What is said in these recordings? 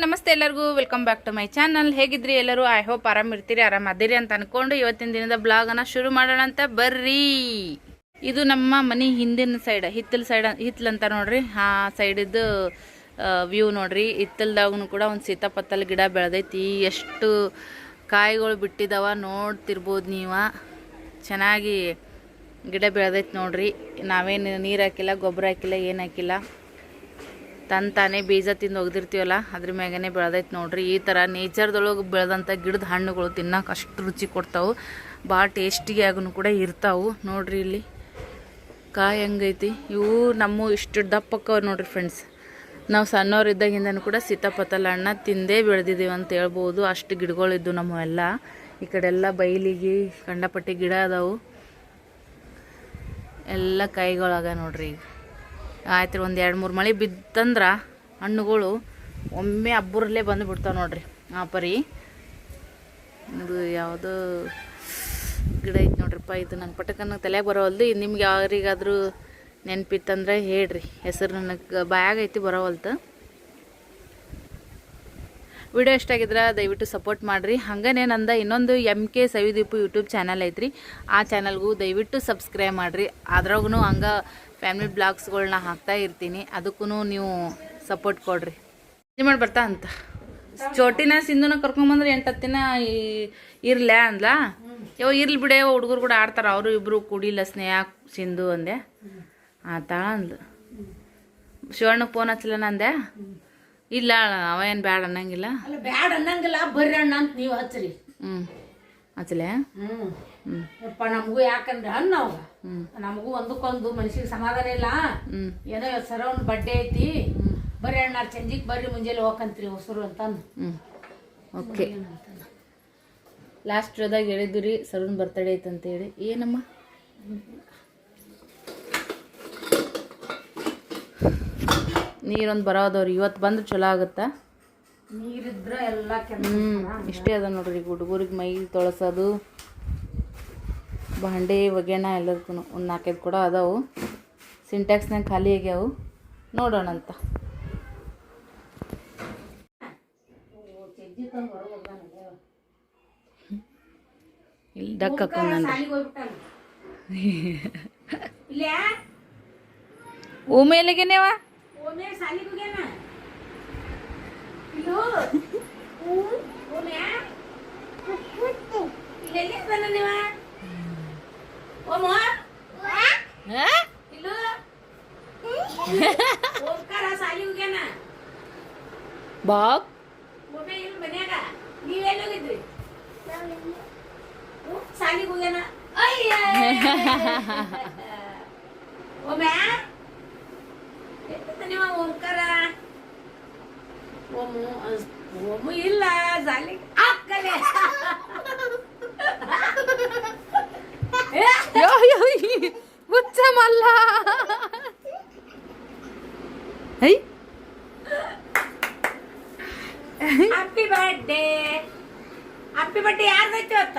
ನಮಸ್ತೆ ಎಲ್ಲರಿಗೂ welcome back to my channel. ಹೇಗಿದ್ರಿ ಎಲ್ಲರೂ? ಐ ಹೋಪ್ ಆರಾಮಿರ್ತೀರಿ, ಆರಾಮದಿರಿ ಅಂತ ಅನ್ಕೊಂಡು ಇವತ್ತಿನ ದಿನದ ಬ್ಲಾಗನ್ನು ಶುರು ಮಾಡೋಣ ಅಂತ ಬರ್ರಿ. ಇದು ನಮ್ಮ ಮನೆ ಹಿಂದಿನ ಸೈಡ್, ಹಿತ್ತಲಂತ ನೋಡ್ರಿ. ಆ ಸೈಡಿದ್ದು ವ್ಯೂ ನೋಡ್ರಿ. ಹಿತ್ತಲ್ದಾಗೂ ಕೂಡ ಒಂದು ಸೀತಾಪತ್ತಲ್ ಗಿಡ ಬೆಳೆದೈತಿ. ಎಷ್ಟು ಕಾಯಿಗಳು ಬಿಟ್ಟಿದಾವ ನೋಡ್ತಿರ್ಬೋದು ನೀವು. ಚೆನ್ನಾಗಿ ಗಿಡ ಬೆಳೆದೈತಿ ನೋಡ್ರಿ. ನಾವೇನು ನೀರು ಹಾಕಿಲ್ಲ, ಗೊಬ್ಬರ ಹಾಕಿಲ್ಲ, ಏನು ಹಾಕಿಲ್ಲ. ತಾನೇ ಬೀಜ ತಿಂದು ಒಗ್ದಿರ್ತೀವಲ್ಲ ಅದ್ರ ಮ್ಯಾಗೇ ಬೆಳೆದೈತೆ ನೋಡ್ರಿ. ಈ ಥರ ನೇಚರ್ದೊಳಗೆ ಬೆಳೆದಂಥ ಗಿಡದ ಹಣ್ಣುಗಳು ತಿನ್ನೋಕೆ ಅಷ್ಟು ರುಚಿ ಕೊಡ್ತಾವೆ, ಭಾಳ ಟೇಸ್ಟಿಯಾಗೂ ಕೂಡ ಇರ್ತಾವೆ ನೋಡ್ರಿ. ಇಲ್ಲಿ ಕಾಯಿ ಹೆಂಗೈತಿ, ಇವು ನಮ್ಮ ಇಷ್ಟು ದಪ್ಪಕ್ಕವ ನೋಡ್ರಿ ಫ್ರೆಂಡ್ಸ್. ನಾವು ಸಣ್ಣವ್ರಿದ್ದಾಗಿಂದನೂ ಕೂಡ ಸೀತಾಫಲ ಹಣ್ಣು ತಿಂದೇ ಬೆಳೆದಿದ್ದೀವಿ ಅಂತ ಹೇಳ್ಬೋದು. ಅಷ್ಟು ಗಿಡಗಳಿದ್ದು ನಮ್ಮವೆಲ್ಲ. ಈ ಕಡೆ ಎಲ್ಲ ಬೈಲಿಗೆ ಕಂಡಪಟ್ಟಿ ಗಿಡ ಅದಾವು, ಎಲ್ಲ ಕಾಯಿಗಳಾಗ ನೋಡ್ರಿ. ಈಗ ಆಯ್ತು ರೀ, ಒಂದು 2-3 ಮಳೆ ಬಿತ್ತಂದ್ರೆ ಹಣ್ಣುಗಳು ಒಮ್ಮೆ ಹಬ್ಬರಲ್ಲೇ ಬಂದು ಬಿಡ್ತಾವೆ ನೋಡ್ರಿ. ಆ ಪರಿ ಇದು ಯಾವುದೋ ಗಿಡ ಐತೆ ನೋಡ್ರಿಪ್ಪ. ಇದು ನಂಗೆ ಪಟಕನ್ನ ತಲೆಗೆ ಬರೋವಲ್ದು. ನಿಮ್ಗೆ ಯಾರಿಗಾದ್ರೂ ನೆನಪಿತ್ತಂದ್ರೆ ಹೇಳ್ರಿ, ಹೆಸರು ನನಗೆ ಬಾಯಾಗೈತಿ ಬರೋವಲ್ತು. ವಿಡಿಯೋ ಇಷ್ಟಾಗಿದ್ರೆ ದಯವಿಟ್ಟು ಸಪೋರ್ಟ್ ಮಾಡಿರಿ. ಹಾಗೇ ನಂದು ಇನ್ನೊಂದು MK ಸವಿದೀಪು ಯೂಟ್ಯೂಬ್ ಚಾನಲ್ ಐತ್ರಿ. ಆ ಚಾನಲ್ಗೂ ದಯವಿಟ್ಟು ಸಬ್ಸ್ಕ್ರೈಬ್ ಮಾಡಿರಿ. ಅದ್ರಾಗೂ ಹಂಗೆ ಫ್ಯಾಮಿಲಿ ಬ್ಲಾಗ್ಸ್ಗಳನ್ನ ಹಾಕ್ತಾ ಇರ್ತೀನಿ, ಅದಕ್ಕೂ ನೀವು ಸಪೋರ್ಟ್ ಕೊಡ್ರಿ. ಇದು ಮಾಡಿ ಬರ್ತಾ ಅಂತ ಚೋಟಿನ ಸಿಂಧುನ ಕರ್ಕೊಂಬಂದ್ರೆ 8-10 ದಿನ ಇರ್ಲ್ಯಾ ಅಂದ್ಲ. ಇರ್ಲಿ ಬಿಡೆ, ಹುಡುಗರು ಕೂಡ ಆಡ್ತಾರೆ, ಅವರು ಇಬ್ಬರು ಕುಡಿಲ್ಲ, ಸ್ನೇಹ ಸಿಂಧು ಅಂದೆ. ಆತಾಳ ಅಂದ್ಲು. ಶಿವಣ್ಣಗೆ ಫೋನ್ ಹಚ್ಚಲನ ಅಂದೆ. ಇಲ್ಲ ಅವ ಏನು ಬ್ಯಾಡ ಅನ್ನಂಗಿಲ್ಲ. ಬ್ಯಾಡ ಅನ್ನಂಗಿಲ್ಲ, ಬರ್ರಿ ಅಣ್ಣ ಅಂತ ನೀವು ಹಚ್ಚ್ರಿ. ಹಚ್ಚಲೆ. ಯಪ್ಪ ನಮಗೂ ಯಾಕಂದ್ರೆ ಅಣ್ಣ ಅವಾಗ ನಮಗೂ ಒಂದಕ್ಕೊಂದು ಮನುಷ್ಯಗೆ ಸಮಾಧಾನ ಇಲ್ಲ. ಏನೋ ಸರೌಂಡ್ ಬಡ್ಡೆ ಐತಿ, ಬರ್ರಿ ಅಣ್ಣ ಚಂಜಿಗೆ ಬರ್ರಿ, ಮುಂಜಾನೆ ಹೋಗಂತ್ರಿ ಹೊಸರು ಅಂತಂದು. ಓಕೆ, ಲಾಸ್ಟ್ ರೋದಾಗ ಹೇಳಿದ್ದು ರೀ ಸರೂನ್ ಬರ್ತಡೇ ಐತೆ ಅಂತೇಳಿ. ಏನಮ್ಮ ನೀರೊಂದು ಬರೋದವ್ರಿ, ಇವತ್ತು ಬಂದ್ರೆ ಚಲೋ ಆಗುತ್ತಾ? ನೀರಿದ್ರೆ ಎಲ್ಲ ಇಷ್ಟೇ ಅದ ನೋಡ್ರಿ. ಹುಡುಗರಿಗೆ ಮೈ ತೊಳಸೋದು, ಭಾಂಡೆ ಒಗೆಣ ಎಲ್ಲದಕ್ಕೂ ಒಂದು 4-5 ಕೂಡ ಅದಾವು. ಸಿಂಟ್ಯಾಕ್ಸ್ನಾಗ ಖಾಲಿ ಆಗ್ಯಾವು, ನೋಡೋಣ ಅಂತ. ಇಲ್ಲಿ ಡಕ್ ಹಾಕೊಂಡ ಓಮೇಲೆಗೆನೇವ ಬಾಬ್ ನೀವೆಲ್ಲೋಗಿದ್ರಿ? ಸಾಲಿಗೆ ಹೋಗ್ಯಾನ. ನೀವು ಓಂಕಾರ ಓಮು ಇಲ್ಲ ಸಾಲಿ ಹಾಕಲೆ. ಹುಚ್ಚ ಮಲ್ಲ. Happy birthday. ಹ್ಯಾಪಿ ಬರ್ಡೇ ಯಾರ್ದೈತಿ ಅವತ್ತ?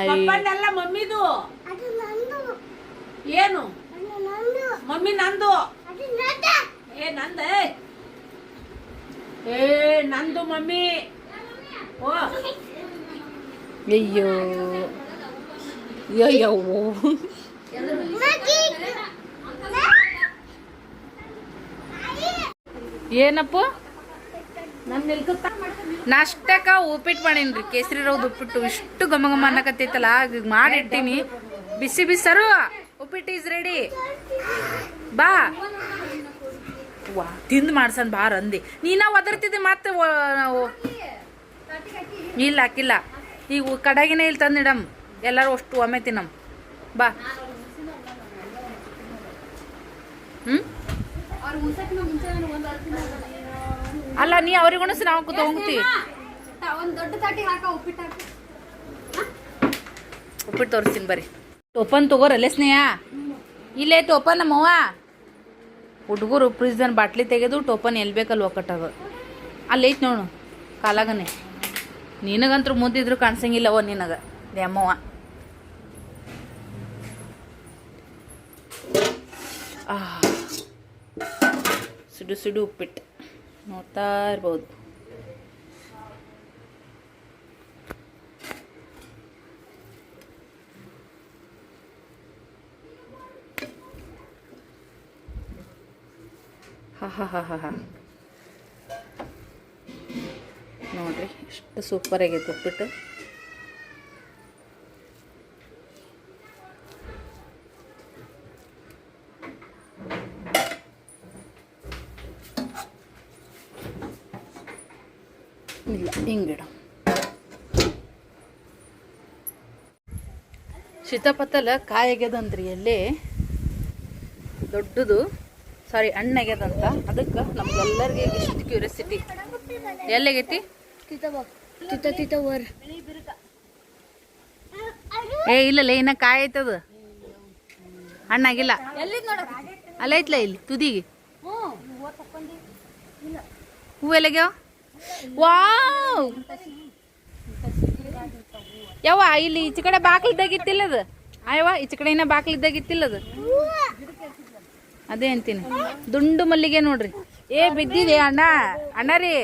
ಪಪ್ಪಂದಲ್ಲ, ಮಮ್ಮಿದು. ಏನು ಮಮ್ಮಿ? ನಂದು. ಏ ನಂದ? ಏ ನಂದು ಮಮ್ಮಿ. ಓ ಅಯ್ಯೋ ಅಯ್ಯೋ, ಏನಪ್ಪ? ನಾಷ್ಟಕ್ಕ ಉಪ್ಪಿಟ್ಟು ಮಾಡೀನಿ, ಕೇಸರಿ ರೌದು ಉಪ್ಪಿಟ್ಟು. ಇಷ್ಟು ಘಮ ಘಮ ಅನ್ನಕತ್ತೈತಲ್ಲ, ಮಾಡಿಟ್ಟಿನಿ. ಬಿಸಿ ಬಿಸರು ಉಪ್ಪಿಟ್ಟು ಈಸ್ ರೆಡಿ. ಬಾ ವಾ, ತಿಂದು ಮಾಡ್ಸನ್ ಬಾರ ಅಂದಿ. ನೀನ ಒದರ್ತಿದ್ದೆ ಮತ್ತೆ. ಇಲ್ಲ ಹಾಕಿಲ್ಲ, ಈಗ ಕಡಾಗಿನೇ ಇಲ್ಲಿ ತಂದಿಡಮ್, ಎಲ್ಲರೂ ಅಷ್ಟು ಒಮ್ಮೆ ತಿನ್ನಮ್. ಬಾ. ಅಲ್ಲ, ನೀ ಅವ್ರಿಗೆ ಉಣಿಸಿ ನಾವು ತಗೊಂತೀವಿ. ಉಪ್ಪಿಟ್ಟು ತೋರಿಸ್ತೀನಿ ಬರ್ರಿ. ಟೋಪನ್ ತಗೋರಲ್ಲೇ ಸ್ನೇಹ. ಇಲ್ಲೇ ಟೋಪನ್ ನಮ್ಮವ್ವ. ಹುಡುಗರು ಫ್ರಿಜ್ದನ್ ಬಾಟ್ಲಿ ತೆಗೆದು ಟೋಪನ್ ಎಲ್ಲಿ ಬೇಕಲ್ಲಿ ಒಕ್ಕಟ್ಟದು. ಅಲ್ಲೈತ್ ನೋಡು ಕಾಲಾಗನೆ. ನಿನಗಂತೂ ಮುದ್ದಿದ್ರು ಕಾಣಿಸಂಗಿಲ್ಲವ ನಿನಗೆ ಅಮ್ಮವ್ವ. ಸುಡು ಸುಡು ಉಪ್ಪಿಟ್ಟು ನೋಡ್ತಾ ಇರ್ಬೋದು. ಹಾ ನೋಡ್ರಿ ಎಷ್ಟು ಸೂಪರ್ ಆಗೈತೆ ಉಪ್ಪಿಟ್ಟು. ಇಲ್ಲ ಹಿಂಗಿಡ ಸೀತಾಫಲ ಕಾಯಿ ಆಗ್ಯದಂತ್ರಿ ಎಲ್ಲಿ ದೊಡ್ಡದು, ಸಾರಿ ಹಣ್ಣಾಗ್ಯದಂತ. ಅದಕ್ಕೆ ನಮ್ಗೆಲ್ಲರಿಗೆ ಇಷ್ಟು ಕ್ಯೂರಿಯಾಸಿಟಿ. ಎಲ್ಲಾಗೈತಿ ಏ ಇಲ್ಲಲ್ಲ, ಇನ್ನ ಕಾಯಿ ಐತದ, ಹಣ್ಣಾಗಿಲ್ಲ. ಅಲ್ಲ ಐತ್ಲ ಇಲ್ಲಿ ತುದಿಗೆ ಹೂವೆಲ್ಲಗ್ಯಾವ. ವಾವ್ ಯವ್ವ, ಇಲ್ಲಿ ಈಚೆ ಕಡೆ ಬಾಕ್ಲಿದ್ದಾಗಿತ್ತಿಲ್ಲದ. ಅಯ್ಯವ್ವ ಈಚೆ ಕಡೆ ಇನ್ನ ಬಾಕ್ಲಿದ್ದಾಗಿತ್ತಿಲ್ಲದ. ಅದೇ ಅಂತೀನಿ, ದುಂಡು ಮಲ್ಲಿಗೆ ನೋಡ್ರಿ. ಏ ಬಿದ್ದಿದೆ ಅಣ್ಣ, ಅಣ್ಣ ರೀ,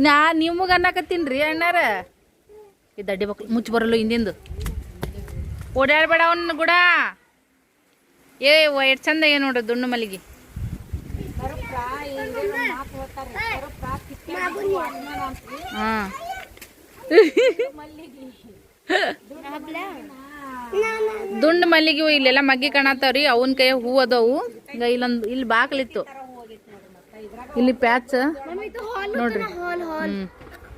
ನಾ ನಿಮಗೆ ಅನ್ನಕತ್ತೀನ್ರಿ ಅಣ್ಣಾರ. ಈ ದಡ್ಡಿ ಮಕ್ಳು ಮುಚ್ಚಿ ಬರಲ್ಲ ಹಿಂದಿಂದು, ಓಡಾಡ್ಬೇಡ ಅವನ್ನ ಕೂಡ. ಏ ಎಷ್ಟು ಚಂದ ಏ ನೋಡ್ರಿ ದುಂಡು ಮಲ್ಲಿಗೆ. ಹಾಂ ದುಂಡು ಮಲ್ಲಿಗೆ ಇಲ್ಲೆಲ್ಲ ಮಗ್ಗಿ ಕಾಣತ್ತಾವ್ರಿ. ಅವನ ಕೈ ಹೂ ಅದಾವು. ಈಗ ಇಲ್ಲೊಂದು ಇಲ್ಲಿ ಬಾಕ್ಲಿತ್ತು, ಇಲ್ಲಿ ಪ್ಯಾಚ್ ನೋಡ್ರಿ.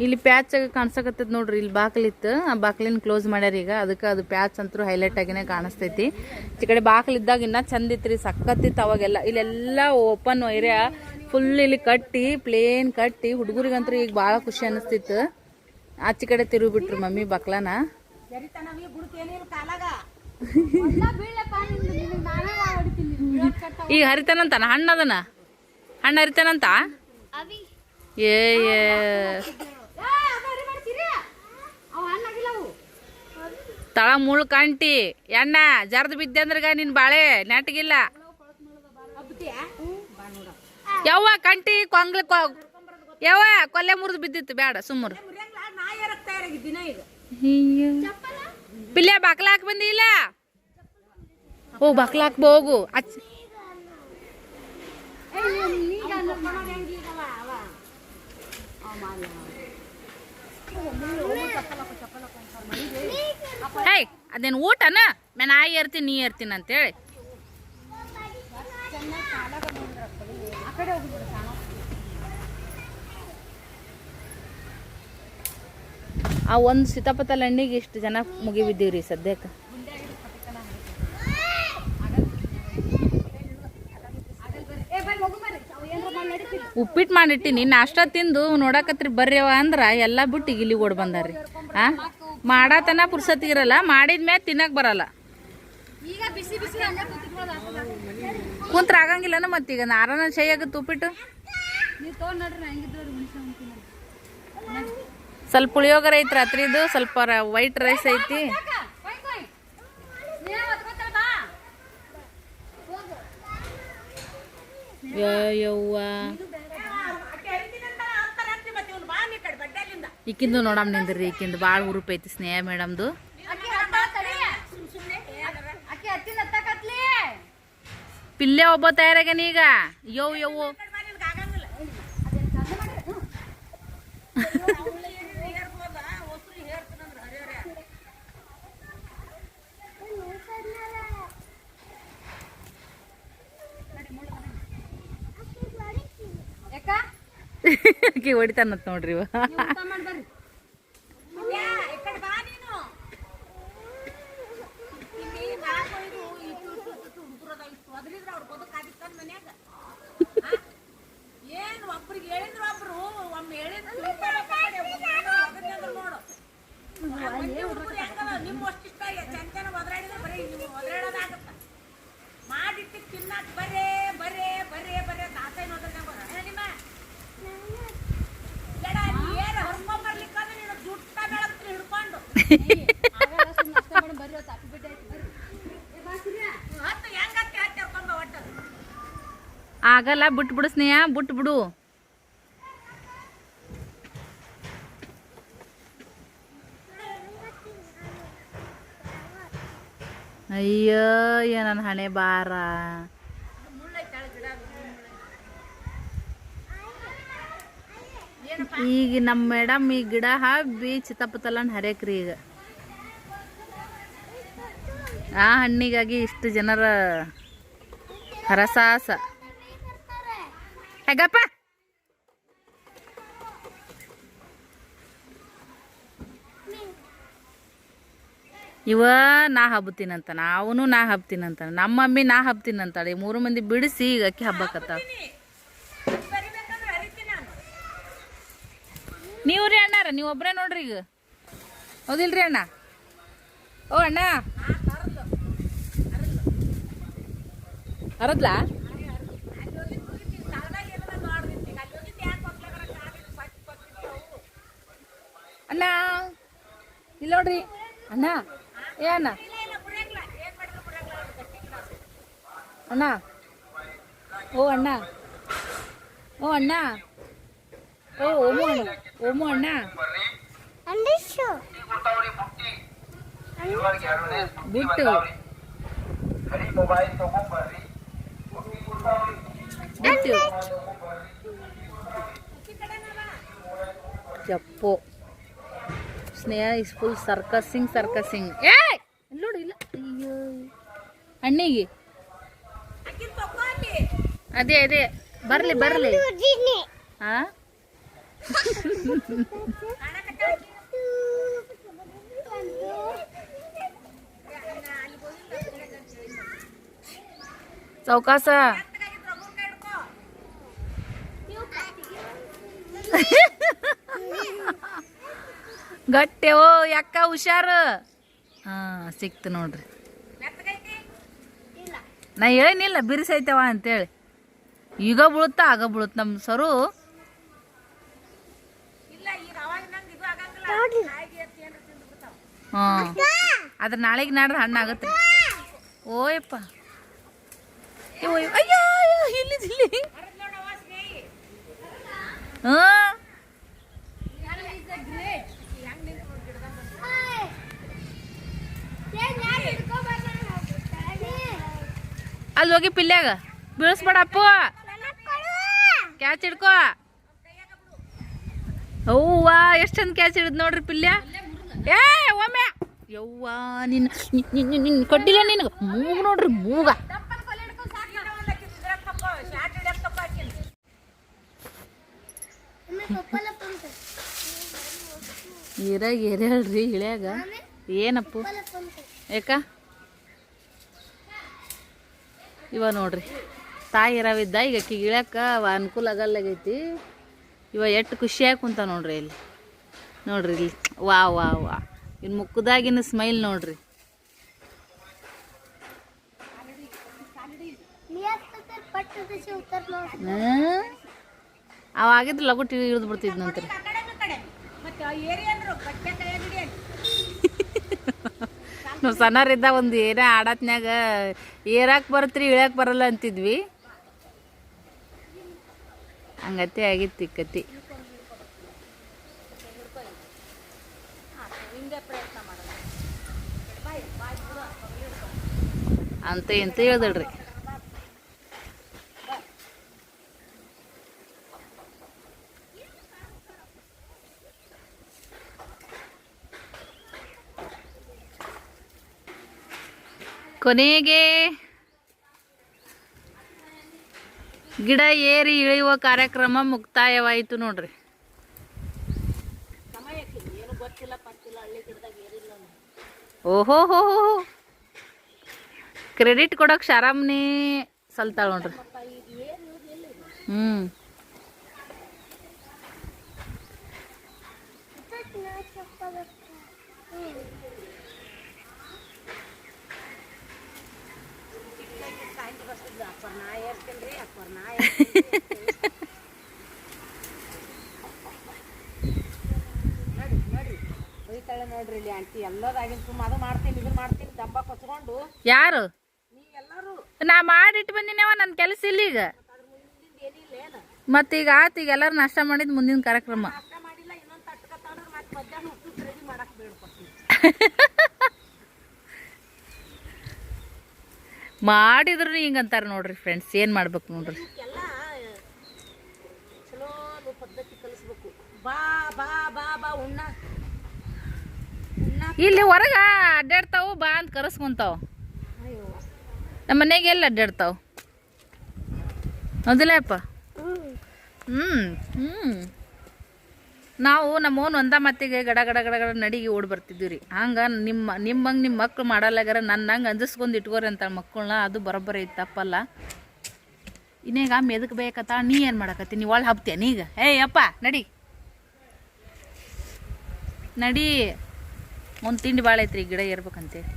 ಇಲ್ಲಿ ಪ್ಯಾಚ್ ಕಾಣಿಸಕತ್ತದ ನೋಡ್ರಿ. ಇಲ್ಲಿ ಬಾಕ್ಲಿತ್ತು, ಆ ಬಾಕ್ಲಿನ ಕ್ಲೋಸ್ ಮಾಡ್ಯಾರ ಈಗ. ಅದಕ್ಕೆ ಅದು ಪ್ಯಾಚ್ ಅಂತೂ ಹೈಲೈಟ್ ಆಗಿನೇ ಕಾಣಿಸ್ತೈತಿ. ಈ ಕಡೆ ಬಾಕ್ಲಿದ್ದಾಗ ಇನ್ನ ಚಂದ ಇತ್ರಿ, ಸಕ್ಕತ್ತಿತ್ತು ಅವಾಗೆಲ್ಲ. ಇಲ್ಲೆಲ್ಲ ಓಪನ್ ಏರಿಯಾ ಫುಲ್ ಇಲ್ಲಿ ಕಟ್ಟಿ ಪ್ಲೇನ್ ಕಟ್ಟಿ ಹುಡುಗರಿಗಂತೂ ಈಗ ಭಾಳ ಖುಷಿ ಅನಿಸ್ತಿತ್ತು. ಆಚೆ ಕಡೆ ತಿರುಗಿಬಿಟ್ರು ಮಮ್ಮಿ ಬಾಕ್ಲಾನ. ಈಗ ಹರಿತಾನಂತಾನ, ಹಣ್ಣದನ ಹಣ್ಣು ಹರಿತಾನಂತ. ಏ ತಳ ಮುಳ್ಳು ಕಾಂಟಿ ಎಣ್ಣ ಜರ್ದು ಬಿದ್ದೆ ಅಂದ್ರಗ ನಿನ್ ಬಾಳೆ ನೆಟ್ಗಿಲ್ಲ. ಯವ್ವ ಕಂಟಿ ಕೊಂಗ್ಲ ಯವ್ವ ಕೊಲ್ಲೆ ಮುರಿದು ಬಿದ್ದಿತ್ತು, ಬೇಡ ಸುಮ್ಮರು. ಪಿಲ್ಲೆ ಬಾಕ್ಲ ಹಾಕಿ ಬಂದಿ ಇಲ್ಲ? ಹೋಗು ಬಾಕ್ಲ ಹಾಕ್ಬೋ ಹೋಗು. ಹೇಯ್ ಅದೇನು ಊಟನ ನಾ ಏರ್ತೀನಿ ನೀ ಏರ್ತೀನಿ ಅಂತೇಳಿ. ಆ ಒಂದು ಸೀತಾಫಲ ಹಣ್ಣಿಗೆ ಇಷ್ಟು ಜನ ಮುಗಿ ಬಿದ್ದೀವ್ರಿ ಸದ್ಯಕ್ಕೆ. ಉಪ್ಪಿಟ್ಟು ಮಾಡಿಟ್ಟಿನಿ, ನಾಷ್ಟ ತಿಂದು ನೋಡಕತ್ರಿ ಬರ್ರಿವ ಅಂದ್ರ ಎಲ್ಲ ಬಿಟ್ಟು ಇಲ್ಲಿ ಓಡ್ ಬಂದಾರ್ರಿ. ಆ ಮಾಡತನ ಪುರ್ಸತ್ತಿಗಿರಲ್ಲ, ಮಾಡಿದ್ಮೇಲೆ ತಿನ್ನಕ್ ಬರಲ್ಲ. ಕುಂತ್ರ ಆಗಂಗಿಲ್ಲನ ಮತ್ತೀಗ ನಾರನ ಶೈ ಆಗತ್ತೆ ಉಪ್ಪಿಟ್ಟು. ಸ್ವಲ್ಪ ಪುಳಿಯೋಗರೆ ಐತಿ ರಾತ್ರಿದು, ಸ್ವಲ್ಪ ವೈಟ್ ರೈಸ್ ಐತಿ. ಯವ್ವ ಈಕಿಂದು ನೋಡಮ್ ನಿಂದ್ರಿ, ಈಕಿಂದು ಭಾಳ ಉರುಪ್ ಐತಿ ಸ್ನೇಹ ಮೇಡಮ್ದು. ಪಿಲ್ಲೆ ಒಬ್ಬ ತಯಾರಾಗ್ಯಾನ ಈಗ. ಯವ್ವ ಆಕಿ ಹೊಡಿತಾನತ್ ನೋಡ್ರಿ. ಮಾಡಿಟ್ಟು ತಿನ್ನಕ್ ಬರೇ ಬರೇ ಬರೇ ಬರೇ ತಾತೈ ನೋಡ್ರಿ ಆಗಲ್ಲ, ಬಿಟ್ಬಿಡು ಸ್ನೇಹ, ಬಿಟ್ಬಿಡು. ಅಯ್ಯೋ ನನ್ನ ಹಣೆ ಬಾರ. ಈಗ ನಮ್ಮ ಮೇಡಮ್ ಈ ಗಿಡ ಹಬ್ಬಿ ಚಿತ್ತಪತ್ತಲ್ಲ ಹರೇಕ್ರಿ. ಈಗ ಆ ಹಣ್ಣಿಗಾಗಿ ಇಷ್ಟು ಜನರ ಹರಸಾಹಸ. ಹೇಗಪ್ಪ ಇವ ನಾ ಹಬ್ತೀನಂತ, ಅವನು ನಾ ಹಬ್ತೀನಂತ, ನಮ್ಮ ಮಮ್ಮಿ ನಾ ಹಬ್ತೀನಂತಾಳೆ. 3 ಮಂದಿ ಬಿಡಿಸಿ ಈಗ ಅಕ್ಕಿ ಹಬ್ಬಕತ್ತಾಳ. ನೀವು ರೀ ಅಣ್ಣಾರ, ನೀವು ಒಬ್ಬರೇ ನೋಡ್ರಿ ಈಗ, ಹೌದಿಲ್ರಿ ಅಣ್ಣ? ಓ ಅಣ್ಣ ಅರದ್ಲ ಅಣ್ಣ ಇಲ್ಲ ನೋಡ್ರಿ ಅಣ್ಣ. ಏ ಅಣ್ಣ, ಅಣ್ಣ, ಓ ಅಣ್ಣ, ಓ ಅಣ್ಣ, ಓ ಓಮು ಅಣ್ಣ, ಓಮು ಅಣ್ಣ, ಬಿಟ್ಟು ಬಿಟ್ಟು ಚಪ್ಪು. ಸ್ನೇಹ ಇಸ್ ಫುಲ್ ಸರ್ಕಸಿಂಗ್. ಏ ನೋಡು, ಇಲ್ಲ, ಅಯ್ಯೋ ಅಣ್ಣಿಗೆ ಅದೇ ಬರ್ಲಿ ಹಾ. ಚೌಕಾಸ ಗಟ್ಟೆವೋ ಯಾಕ, ಹುಷಾರು. ಹಾ ಸಿಕ್ತು ನೋಡ್ರಿ. ನಾ ಏನಿಲ್ಲ ಬಿರ್ಸೈತವ ಅಂತೇಳಿ. ಈಗ ಬೀಳುತ್ತಾ ಆಗ ಬೀಳುತ್ತ ನಮ್ಮ ಸರು. ಹಾಂ ಅದ್ರ ನಾಳೆಗೆ ನಾಡ್ರೆ ಹಣ್ಣಾಗತ್ತೆ. ಓಯಪ್ಪ ಅಯ್ಯೋ ಇಲ್ಲಿ ಹಾಂ ಅಲ್ಲಿ ಹೋಗಿ ಪಿಲ್ಯಾಗ ಬೀಳಿಸ್ಬೇಡಪ್ಪ, ಕ್ಯಾಚ್ ಹಿಡ್ಕೋ. ಅವ್ವ ಎಷ್ಟು ಚಂದ ಕ್ಯಾಚ್ ಹಿಡಿದ್ ನೋಡ್ರಿ ಪಿಲ್ಯ. ಏ ಒಮ್ಮೆ ಯವ್ವ ನಿನ್ನ ಕೊಟ್ಟಿಲ್ಲ ನಿನಗೆ ಮೂಗು ನೋಡ್ರಿ, ಮೂಗ. ಇರಾಗ ಹೇಳ್ರಿ ಇಳ್ಯಾಗ ಏನಪ್ಪು ಯಾಕ ಇವ ನೋಡ್ರಿ ತಾಯಿ ಇರಾವಿದ್ದ ಈಗ ಅಕ್ಕಿಗೆ ಇಳ್ಯಾಕ ಅನುಕೂಲ ಆಗಲ್ಲಾಗೈತಿ. ಇವ ಎಷ್ಟು ಖುಷಿಯಾಗಿ ಕುಂತ ನೋಡ್ರಿ ಇಲ್ಲಿ, ನೋಡ್ರಿ ಇಲ್ಲಿ. ವಾ ವಾ ವಾ ಇನ್ನು ಮುಕ್ಕದಾಗಿನ ಸ್ಮೈಲ್ ನೋಡ್ರಿ. ಅವಾಗಿದ್ರೆ ಲಗು ಟಿವಿ ಇಳಿದು ಬಿಡ್ತಿದ್ ನಂತರ. ನಾವು ಸಣ್ಣರಿದ್ದ ಒಂದು ಏನೇ ಆಡತ್ನ್ಯಾಗ ಏರಾಕ್ ಬರತ್ರಿ ಇಳ್ಯಾಕ ಬರಲ್ಲ ಅಂತಿದ್ವಿ. ಹಂಗತ್ತೆ ಆಗಿತ್ತು ಕತಿ. ಅಂತ ಎಂತ ಹೇಳ್ದಳ್ರಿ. ಕೊನೆಗೆ ಗಿಡ ಏರಿ ಇಳಿಯುವ ಕಾರ್ಯಕ್ರಮ ಮುಕ್ತಾಯವಾಯಿತು ನೋಡ್ರಿ. ಓಹೋ ಹೋ ಕ್ರೆಡಿಟ್ ಕೊಡೋಕೆ ಶಾರಾಮ್ನಿ ಸಲ್ತಾಳ ನೋಡ್ರಿ. ನೋಡ್ರಿ ಇಲ್ಲಿ ಆಂಟಿ ಎಲ್ಲದಾಗಿನ ತುಂಬ ಅದು ಮಾಡ್ತೀನಿ ಇದನ್ನ ಮಾಡ್ತೀನಿ ಡಬ್ಬ ಕೊಚ್ಕೊಂಡು. ಯಾರು ನೀ ಎಲ್ಲರೂ ನಾ ಮಾಡಿಟ್ಟು ಬಂದಿನವ, ನನ್ನ ಕೆಲಸ ಇಲ್ಲ ಈಗ. ಮತ್ತೀಗ ಆತು, ಈಗ ಎಲ್ಲರೂ ನಾಷ್ಟ ಮಾಡಿದ್ದು ಮುಂದಿನ ಕಾರ್ಯಕ್ರಮ. ಮಾಡಿದ್ರು ಹಿಂಗಂತಾರೆ ನೋಡ್ರಿ ಫ್ರೆಂಡ್ಸ್, ಏನು ಮಾಡ್ಬೇಕು ನೋಡ್ರಿ. ಇಲ್ಲಿ ಹೊರಗ ಅಡ್ಡಾಡ್ತಾವು, ಬಾ ಅಂತ ಕರೆಸ್ಕೊಂತಾವ. ನಮ್ಮ ಮನೆಗೆ ಎಲ್ಲಿ ಅಡ್ಡಾಡ್ತಾವ? ಹೌದಿಲ್ಲಪ್ಪ? ನಾವು ನಮ್ಮವನು ಒಂದ ಮತ್ತಿಗೆ ಗಡ ಗಡ ಗಡ ಗಡ ನಡಿಗೆ ಓಡಿ ಬರ್ತಿದ್ವಿ ರೀ. ಹಂಗೆ ನಿಮ್ಮಂಗೆ ನಿಮ್ಮ ಮಕ್ಳು ಮಾಡಲ್ಲಾಗಾರ ನನ್ನಂಗೆ ಅಂಜಿಸ್ಕೊಂಡು ಇಟ್ಕೋರಿ ಅಂತ ಮಕ್ಕಳನ್ನ. ಅದು ಬರೋಬ್ಬರಿ ಐತೆ, ತಪ್ಪಲ್ಲ. ಇನ್ನೀಗ ಮೆದಕ್ ಬೇಕತ್ತ, ನೀ ಏನು ಮಾಡಕತ್ತಿ? ನೀವು ಒಳ್ಳೆ ಹಬ್ತೇನೆ ಈಗ? ಅಪ್ಪ ನಡಿ ನಡಿ, ಒಂದು ತಿಂಡಿ ಭಾಳ ಐತ್ರಿ, ಗಿಡ ಏರ್ಬೇಕಂತೇಳಿ.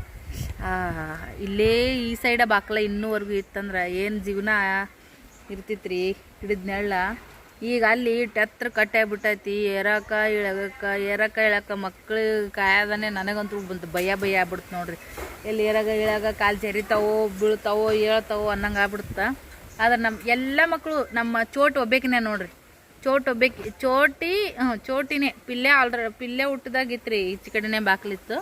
ಇಲ್ಲೇ ಈ ಸೈಡ ಬಾಕ್ಲ ಇನ್ನೂವರೆಗೂ ಇತ್ತಂದ್ರೆ ಏನು ಜೀವನ ಇರ್ತಿತ್ರಿ, ಹಿಡಿದ ನೆಳ್ಳ. ಈಗ ಅಲ್ಲಿ ಟೆತ್ರ ಕಟ್ಟಾಗ್ಬಿಟ್ಟೈತಿ. ಏರಕ ಇಳಕ ಮಕ್ಳು ಕಾಯದನೆ ನನಗಂತೂ ಬಂತು, ಭಯ ಆಗ್ಬಿಡ್ತು ನೋಡ್ರಿ. ಎಲ್ಲಿ ಇಳಾಗ ಕಾಲು ಜರಿತಾವೋ ಬೀಳ್ತಾವೋ ಹೇಳ್ತಾವೋ ಅನ್ನಂಗೆ ಆಗ್ಬಿಡ್ತ. ಆದ್ರೆ ನಮ್ಮ ಎಲ್ಲ ಮಕ್ಕಳು ನಮ್ಮ ಚೋಟು ಒಬ್ಬೇಕಿನೇ ನೋಡ್ರಿ. ಚೋಟಿನೇ ಪಿಲ್ಲೆ ಹುಟ್ಟಿದಾಗಿತ್ತು ಈಚೆ ಕಡೆನೇ ಬಾಕ್ಲಿತ್ತು.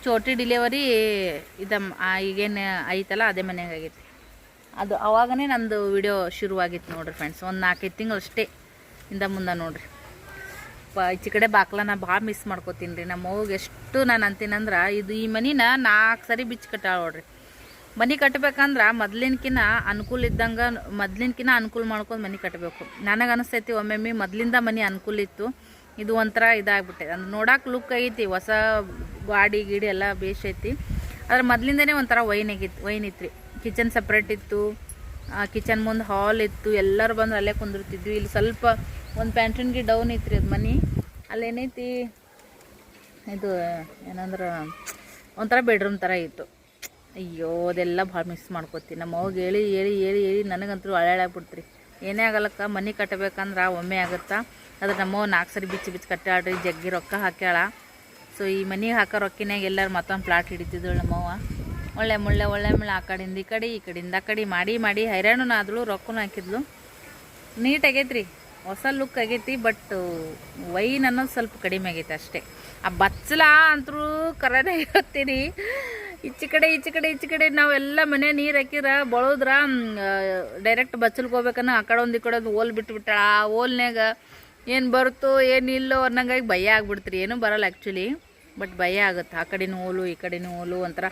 ಚೋಟಿ ಡಿಲಿವರಿ ಈಗೇನು ಐತಲ್ಲ ಅದೇ ಮನೆಯಾಗ ಆಗೈತಿ. ಅದು ಅವಾಗನೇ ನಂದು ವಿಡಿಯೋ ಶುರುವಾಗಿತ್ತು ನೋಡ್ರಿ ಫ್ರೆಂಡ್ಸ್. ಒಂದು 4-5 ತಿಂಗಳು ಅಷ್ಟೇ ಇಂದ ಮುಂದೆ ನೋಡ್ರಿ. ಈಚೆ ಕಡೆ ಬಾಕ್ಲ ನಾ ಭಾಳ ಮಿಸ್ ಮಾಡ್ಕೋತೀನಿ ರೀ. ನಮ್ಮ ಅವ್ಗೆ ಎಷ್ಟು ನಾನು ಅಂತೀನಂದ್ರೆ, ಈ ಮನಿನ 4 ಸರಿ ಬಿಚ್ಚಿ ಕಟ್ಟಾಳ ನೋಡ್ರಿ. ಮನೆ ಕಟ್ಟಬೇಕಂದ್ರೆ ಮೊದ್ಲಿನ್ಕಿನ್ನ ಅನುಕೂಲ ಮಾಡ್ಕೊಂಡು ಮನೆ ಕಟ್ಟಬೇಕು. ನನಗೆ ಅನಿಸ್ತೈತಿ ಒಮ್ಮೊಮ್ಮೆ ಮೊದಲಿಂದ ಮನೆ ಅನುಕೂಲ ಇತ್ತು, ಇದು ಒಂಥರ ಇದಾಗ್ಬಿಟ್ಟೈತೆ. ಅಂದ್ರೆ ನೋಡಕ್ಕೆ ಲುಕ್ ಐತಿ, ಹೊಸ ಗಾಡಿ ಗೀಡಿ ಎಲ್ಲ ಬೇಷೈತಿ. ಆದ್ರೆ ಮೊದಲಿಂದನೇ ಒಂಥರ ವೈನ್ ಇತ್ತು ರೀ. ಕಿಚನ್ ಸಪ್ರೇಟ್ ಇತ್ತು, ಕಿಚನ್ ಮುಂದೆ ಹಾಲ್ ಇತ್ತು, ಎಲ್ಲರೂ ಬಂದು ಅಲ್ಲೇ ಕುಂದಿರ್ತಿದ್ವಿ. ಇಲ್ಲಿ ಸ್ವಲ್ಪ ಒಂದು ಪ್ಯಾಂಟ್ರಿನ್ಗೆ ಡೌನ್ ಇತ್ತು ರೀ ಅದು ಮನೆ. ಅಲ್ಲೇನೈತಿ, ಇದು ಏನಂದ್ರೆ ಒಂಥರ ಬೆಡ್ರೂಮ್ ಥರ ಇತ್ತು. ಅಯ್ಯೋ ಅದೆಲ್ಲ ಭಾಳ ಮಿಸ್ ಮಾಡ್ಕೋತೀನಿ. ನಮ್ಮ ಅವ್ಗೆ ಹೇಳಿ ನನಗಂತೂ ಹಳಾಗ್ಬಿಡ್ತ್ರಿ. ಏನೇ ಆಗಲ್ಲಕ್ಕ ಮನೆ ಕಟ್ಟಬೇಕಂದ್ರೆ ಒಮ್ಮೆ ಆಗುತ್ತಾ. ಅದ್ರ ನಮ್ಮವ್ವ 4 ಸರಿ ಬಿಚ್ಚಿ ಕಟ್ಟಾಳ್ರಿ, ಜಗ್ಗಿ ರೊಕ್ಕ ಹಾಕ್ಯಾಳ. ಸೊ ಈ ಮನೆಗೆ ಹಾಕೋ ರೊಕ್ಕಿನಾಗ ಎಲ್ಲರೂ ಮತ್ತೊಂದು ಪ್ಲಾಟ್ ಹಿಡಿತಿದ್ದಳು ನಮ್ಮವ್ವ. ಒಳ್ಳೆ ಮುಳ್ಳೆ ಆ ಕಡೆಯಿಂದ ಈ ಕಡೆಯಿಂದ ಆ ಕಡೆ ಮಾಡಿ ಹೈರಾಣೂ ಆದಳು, ರೊಕ್ಕನೂ ಹಾಕಿದ್ಲು. ನೀಟ್ ಆಗೈತ್ರಿ, ಹೊಸ ಲುಕ್ ಆಗೈತಿ. ಬಟ್ ವೈನ್ ಅನ್ನೋದು ಸ್ವಲ್ಪ ಕಡಿಮೆ ಆಗೈತೆ ಅಷ್ಟೇ. ಆ ಬಚ್ಚಲ ಅಂತರೂ ಕರನೇ ಹೇಳ್ತೀನಿ. ಈಚೆ ಕಡೆ ನಾವೆಲ್ಲ ಮನೆ ನೀರು ಹಾಕಿರ ಬಳೋದ್ರ ಡೈರೆಕ್ಟ್ ಬಚ್ಚಲ್ಗೆ ಹೋಗ್ಬೇಕನ್ನ ಆ ಕಡೆ ಒಂದು ಈ ಕಡೆ ಒಂದು ಓಲ್ ಬಿಟ್ಬಿಟ್ಟಾಳ. ಆ ಓಲ್ನಾಗ ಏನು ಬರುತ್ತೋ ಏನಿಲ್ಲೋ ಅನ್ನಂಗಾಗಿ ಭಯ ಆಗ್ಬಿಡ್ತೀರಿ. ಏನೂ ಬರಲ್ಲ ಆ್ಯಕ್ಚುಲಿ, ಬಟ್ ಭಯ ಆಗುತ್ತೆ. ಆ ಕಡೆನೂ ಓಲು ಈ ಕಡೆನೂ ಓಲು, ಒಂಥರ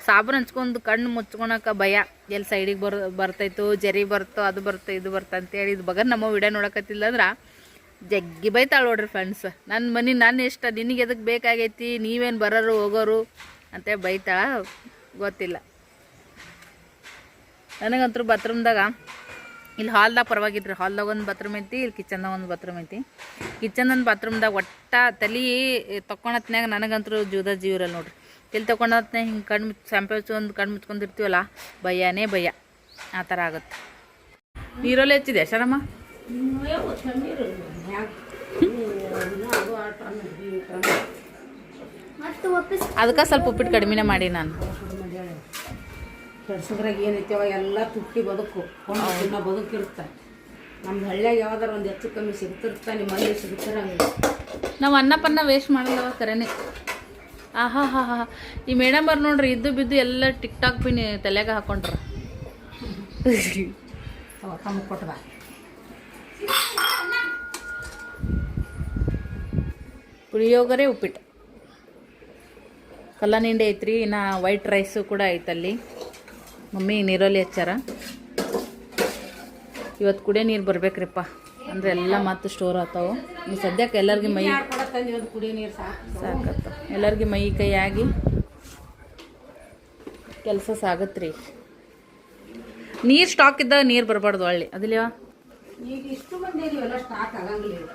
ಸಾಬೂನು ಹಂಚ್ಕೊಂಡು ಕಣ್ಣು ಮುಚ್ಕೊಳಕ್ಕೆ ಭಯ. ಎಲ್ಲಿ ಸೈಡಿಗೆ ಬರ್ತೈತೋ, ಜರಿ ಬರ್ತೋ, ಅದು ಬರ್ತೋ ಇದು ಬರ್ತೋ ಅಂತೇಳಿ. ಇದು ಬಗ ನಮ್ಮ ವಿಡಿಯೋ ನೋಡಕತ್ತಿಲ್ಲ ಅಂದ್ರೆ ಜಗ್ಗಿ ಬೈತಾಳೆ ನೋಡ್ರಿ ಫ್ರೆಂಡ್ಸ್. ನನ್ನ ಮನೆ ನನ್ನ ಇಷ್ಟ, ನಿನಗೆ ಎದಕ್ಕೆ ಬೇಕಾಗೈತಿ, ನೀವೇನು ಬರೋರು ಹೋಗೋರು ಅಂತೇಳಿ ಬೈತಾಳ. ಗೊತ್ತಿಲ್ಲ ನನಗಂತೂ. ಬಾತ್ರೂಮ್ದಾಗ ಇಲ್ಲಿ ಹಾಲ್ದಾಗ ಪರವಾಗಿದ್ರಿ, ಹಾಲ್ದಾಗ ಒಂದು ಬಾತ್ರೂಮ್ ಐತಿ, ಇಲ್ಲಿ ಕಿಚನ್ದಾಗ ಒಂದು ಬಾತ್ರೂಮ್ ಐತಿ. ಕಿಚನ್ದೊಂದು ಬಾತ್ರೂಮ್ದಾಗ ಒಟ್ಟ ತಲೆ ತೊಗೊಳತ್ನಾಗ ನನಗಂತೂ ಜೀವರಲ್ಲ ನೋಡ್ರಿ. ತಲೆ ತೊಗೊಳತ್ನಾಗ ಹಿಂಗೆ ಕಣ್ಣು ಮುಚ್ಕೊಂಡಿರ್ತೀವಲ್ಲ, ಭಯನೇ ಭಯ, ಆ ಥರ ಆಗುತ್ತೆ. ನೀರಲ್ಲಿ ಹೆಚ್ಚಿದೆ ಶರಮ್ಮ? ಅದಕ್ಕೆ ಸ್ವಲ್ಪ ಉಪ್ಪಿಟ್ಟು ಕಡಿಮೆನೇ ಮಾಡಿ ನಾನು. ಕೆಡ್ಸೋದ್ರಾಗ ಏನೈತಿ ಅವ ಎಲ್ಲ ತುಟ್ಟಿ ಬದುಕು ಬದುಕಿರುತ್ತೆ. ನಮ್ದು ಹಳ್ಳಿಯಾಗ ಯಾವ್ದಾರ ಒಂದು ಹೆಚ್ಚು ಕಮ್ಮಿ ಸಿಗ್ತಿರ್ತಾ, ನಿಮ್ಮ ಮನೆ ಸಿಗ್ತಿರಂಗ. ನಾವು ಅನ್ನಪನ್ನ ವೇಸ್ಟ್ ಮಾಡಲ್ಲವ ಕರೆನೇ. ಆಹಾ ಈ ಮೇಡಮ್ ಅವ್ರು ನೋಡ್ರಿ, ಇದ್ದು ಬಿದ್ದು ಎಲ್ಲ ಟಿಕ್ಟಾಕ್ ಪಿನ್ ತಲೆಯಾಗ ಹಾಕೊಂಡ್ರ. ಕೊಟ್ಟ ಪುಳಿಯೋಗರೆ ಉಪ್ಪಿಟ್ಟು ಕಲ್ಲನಿಂಡೆ ಐತ್ರಿ. ಇನ್ನು ವೈಟ್ ರೈಸು ಕೂಡ ಐತಲ್ಲಿ. ಮಮ್ಮಿ ನೀರಲ್ಲಿ ಹಚ್ಚಾರ. ಇವತ್ತು ಕುಡಿಯೋ ನೀರು ಬರ್ಬೇಕ್ರಿಪ್ಪ, ಅಂದರೆ ಎಲ್ಲ ಮತ್ತೆ ಸ್ಟೋರ್ ಆಗ್ತಾವೆ. ಈ ಸದ್ಯಕ್ಕೆ ಎಲ್ಲರಿಗೆ ಮೈ ಕುಡಿಯೋ ನೀರು ಸಾಕತ್ತ, ಎಲ್ಲರಿಗೆ ಮೈ ಕೈ ಆಗಿ ಕೆಲಸ ಸಾಗತ್ರಿ. ನೀರು ಸ್ಟಾಕ್ ಇದ್ದಾಗ ನೀರು ಬರಬಾರ್ದು ಒಳ್ಳೆ ಅದಿಲ್ಲ. ಈಗ ಇಷ್ಟು ಮಂದಿ ಸ್ಟಾಕ್ ಆಗಂಗಿಲ್ಲ.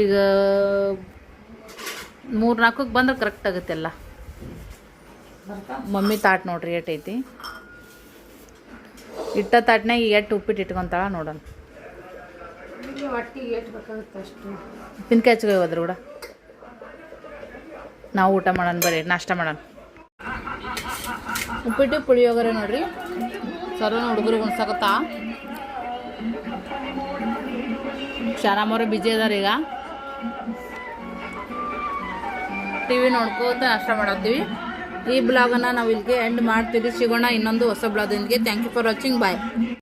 ಈಗ 3-4ಕ್ಕೆ ಬಂದ್ರೆ ಕರೆಕ್ಟ್ ಆಗುತ್ತೆ ಎಲ್ಲ. ಮಮ್ಮಿ ತಾಟ್ ನೋಡ್ರಿ ಏಟೈತಿ. ಇಟ್ಟ ತಾಟ್ನಾಗ ಎಟ್ಟು ಉಪ್ಪಿಟ್ಟು ಇಟ್ಕೊಂತಾಳ ನೋಡೋಣ. ಒಟ್ಟಿಗೆ ಏಟ್ ಬೇಕಾಗುತ್ತೆ ಅಷ್ಟು. ಉಪ್ಪಿನಕಾಯಿ ಹಚ್ಕೊ ಹೋದ್ರು ಕೂಡ ನಾವು ಊಟ ಮಾಡೋಣ, ಬರ್ರಿ ನಾಷ್ಟ ಮಾಡೋಣ. ಉಪ್ಪಿಟ್ಟು ಪುಳಿಯೋಗರೆ ನೋಡ್ರಿ ಸರೋನ ಹುಡುಗರು ಉಣ್ಸಕತ್ತ. ಶಾರಾಮವ್ರೆ ಬಿಜಿ ಅದಾರ ಈಗ. ಟಿವಿ ನೋಡ್ಕೋತ ನಾಷ್ಟ ಮಾಡತ್ತೀವಿ. ಈ ಬ್ಲಾಗನ್ನು ನಾವು ಇಲ್ಲಿಗೆ ಎಂಡ್ ಮಾಡ್ತೀವಿ. ಸಿಗೋಣ ಇನ್ನೊಂದು ಹೊಸ ಬ್ಲಾಗ್ದೊಂದಿಗೆ. Thank you for watching. Bye.